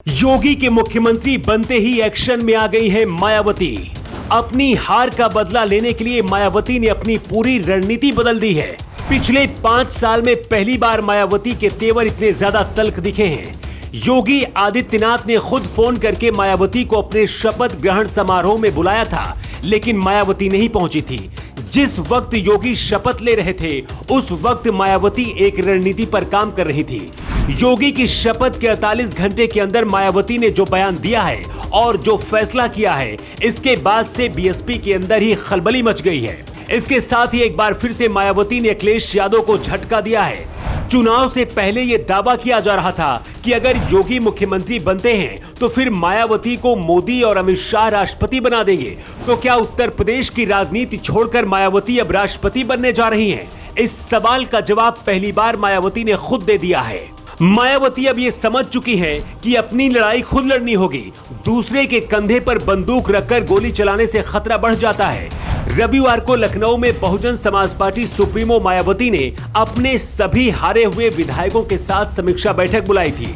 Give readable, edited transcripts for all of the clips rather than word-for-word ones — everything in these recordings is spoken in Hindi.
योगी के मुख्यमंत्री बनते ही एक्शन में आ गई है मायावती। अपनी हार का बदला लेने के लिए मायावती ने अपनी पूरी रणनीति बदल दी है। पिछले 5 साल में पहली बार मायावती के तेवर इतने ज्यादा तल्ख दिखे हैं। योगी आदित्यनाथ ने खुद फोन करके मायावती को अपने शपथ ग्रहण समारोह में बुलाया था, लेकिन मायावती नहीं पहुंची थी। जिस वक्त योगी शपथ ले रहे थे, उस वक्त मायावती एक रणनीति पर काम कर रही थी। योगी की शपथ के 48 घंटे के अंदर मायावती ने जो बयान दिया है और जो फैसला किया है, इसके बाद से बीएसपी के अंदर ही खलबली मच गई है। इसके साथ ही एक बार फिर से मायावती ने अखिलेश यादव को झटका दिया है। चुनाव से पहले यह दावा किया जा रहा था कि अगर योगी मुख्यमंत्री बनते हैं तो फिर मायावती को मोदी और अमित शाह राष्ट्रपति बना देंगे। तो क्या उत्तर प्रदेश की राजनीति छोड़कर मायावती अब राष्ट्रपति बनने जा रही हैं? इस सवाल का जवाब पहली बार मायावती ने खुद दे दिया है। मायावती अब ये समझ चुकी है कि अपनी लड़ाई खुद लड़नी होगी। दूसरे के कंधे पर बंदूक रखकर गोली चलाने से खतरा बढ़ जाता है। रविवार को लखनऊ में बहुजन समाज पार्टी सुप्रीमो मायावती ने अपने सभी हारे हुए विधायकों के साथ समीक्षा बैठक बुलाई थी।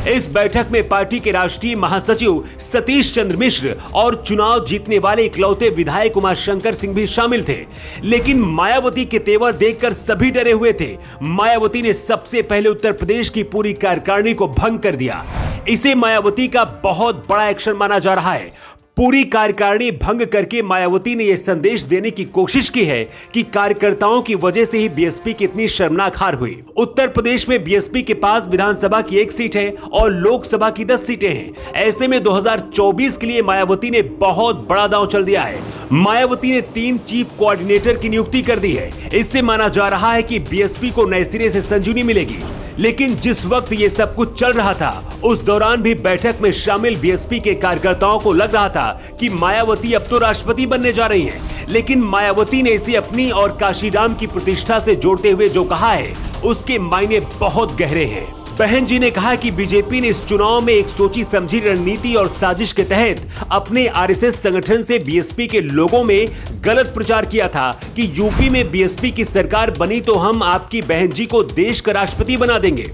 इस बैठक में पार्टी के राष्ट्रीय महासचिव सतीश चंद्र मिश्र और चुनाव जीतने वाले इकलौते विधायक उमाशंकर सिंह भी शामिल थे। लेकिन मायावती के तेवर देखकर सभी डरे हुए थे। मायावती ने सबसे पहले उत्तर प्रदेश की पूरी कार्यकारिणी को भंग कर दिया। इसे मायावती का बहुत बड़ा एक्शन माना जा रहा है। पूरी कार्यकारिणी भंग करके मायावती ने यह संदेश देने की कोशिश की है कि कार्यकर्ताओं की वजह से ही बीएसपी की इतनी शर्मनाक हार हुई। उत्तर प्रदेश में बीएसपी के पास विधानसभा की 1 सीट है और लोकसभा की 10 सीटें हैं। ऐसे में 2024 के लिए मायावती ने बहुत बड़ा दांव चल दिया है। मायावती ने 3 चीफ कोऑर्डिनेटर की नियुक्ति कर दी है। इससे माना जा रहा है कि बीएसपी को नए सिरे से संजीवनी मिलेगी। लेकिन जिस वक्त ये सब कुछ चल रहा था, उस दौरान भी बैठक में शामिल बीएसपी के कार्यकर्ताओं को लग रहा था कि मायावती अब तो राष्ट्रपति बनने जा रही हैं। लेकिन मायावती ने इसे अपनी और काशीराम की प्रतिष्ठा से जोड़ते हुए जो कहा है, उसके मायने बहुत गहरे हैं। बहन जी ने कहा कि बीजेपी ने इस चुनाव में एक सोची समझी रणनीति और साजिश के तहत अपने आरएसएस संगठन से बीएसपी के लोगों में गलत प्रचार किया था कि यूपी में बीएसपी की सरकार बनी तो हम आपकी बहन जी को देश का राष्ट्रपति बना देंगे।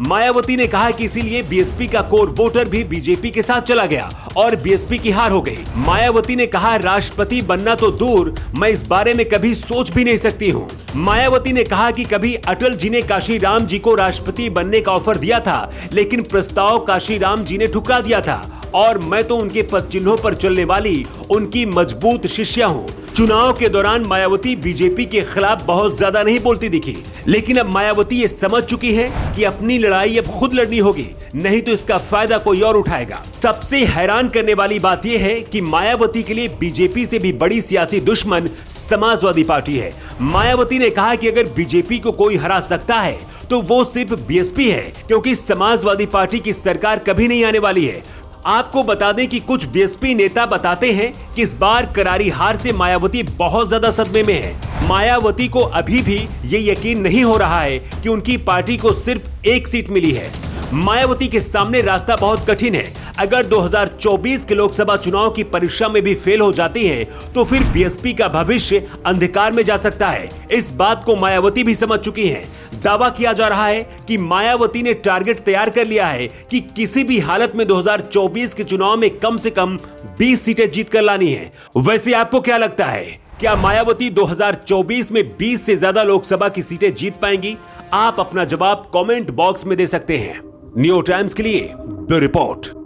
मायावती ने कहा कि इसीलिए बीएसपी का कोर वोटर भी बीजेपी के साथ चला गया और बीएसपी की हार हो गई। मायावती ने कहा, राष्ट्रपति बनना तो दूर, मैं इस बारे में कभी सोच भी नहीं सकती हूँ। मायावती ने कहा कि कभी अटल जी ने काशीराम जी को राष्ट्रपति बनने का ऑफर दिया था, लेकिन प्रस्ताव काशीराम जी ने ठुकरा दिया था और मैं तो उनके पद चिन्हों पर चलने वाली उनकी मजबूत शिष्या हूँ। चुनाव के दौरान मायावती बीजेपी के खिलाफ बहुत ज्यादा नहीं बोलती दिखी, लेकिन अब मायावती ये समझ चुकी है कि अपनी लड़ाई अब खुद लड़नी होगी, नहीं तो इसका फायदा कोई और उठाएगा। सबसे हैरान करने वाली बात यह है कि मायावती के लिए बीजेपी से भी बड़ी सियासी दुश्मन समाजवादी पार्टी है। मायावती ने कहा कि अगर बीजेपी को कोई हरा सकता है तो वो सिर्फ बीएसपी है, क्योंकि समाजवादी पार्टी की सरकार कभी नहीं आने वाली है। आपको बता दें कि कुछ बीएसपी नेता बताते हैं कि इस बार करारी हार से मायावती बहुत ज्यादा सदमे में है। मायावती को अभी भी ये यकीन नहीं हो रहा है कि उनकी पार्टी को सिर्फ 1 सीट मिली है। मायावती के सामने रास्ता बहुत कठिन है। अगर 2024 के लोकसभा चुनाव की परीक्षा में भी फेल हो जाती है तो फिर बीएसपी का भविष्य अंधकार में जा सकता है। इस बात को मायावती भी समझ चुकी हैं। दावा किया जा रहा है कि मायावती ने टारगेट तैयार कर लिया है कि किसी भी हालत में 2024 के चुनाव में कम से कम 20 सीटें जीत कर लानी है। वैसे आपको क्या लगता है, क्या मायावती 2024 में 20 से ज्यादा लोकसभा की सीटें जीत पाएंगी? आप अपना जवाब कमेंट बॉक्स में दे सकते हैं। न्यू टाइम्स के लिए ब्यूरो रिपोर्ट।